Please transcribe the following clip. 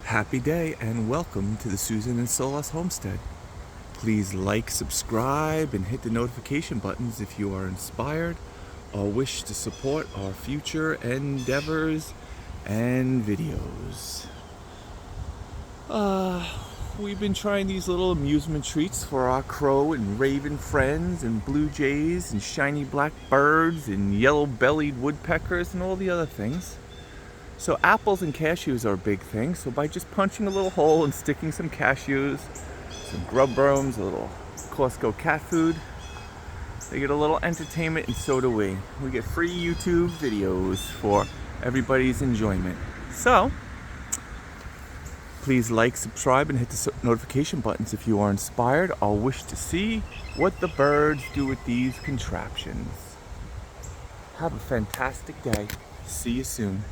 Happy day and welcome to the Susan and Soulas Homestead. Please like, subscribe, and hit the notification buttons if you are inspired or wish to support our future endeavors and videos. We've been trying these little amusement treats for our crow and raven friends and blue jays and shiny black birds and yellow-bellied woodpeckers and all the other things. So apples and cashews are a big thing. So by just punching a little hole and sticking some cashews, some grub worms, a little Costco cat food, they get a little entertainment, and so do we. We get free YouTube videos for everybody's enjoyment. So please like, subscribe, and hit the notification buttons if you are inspired or wish to see what the birds do with these contraptions. Have a fantastic day. See you soon.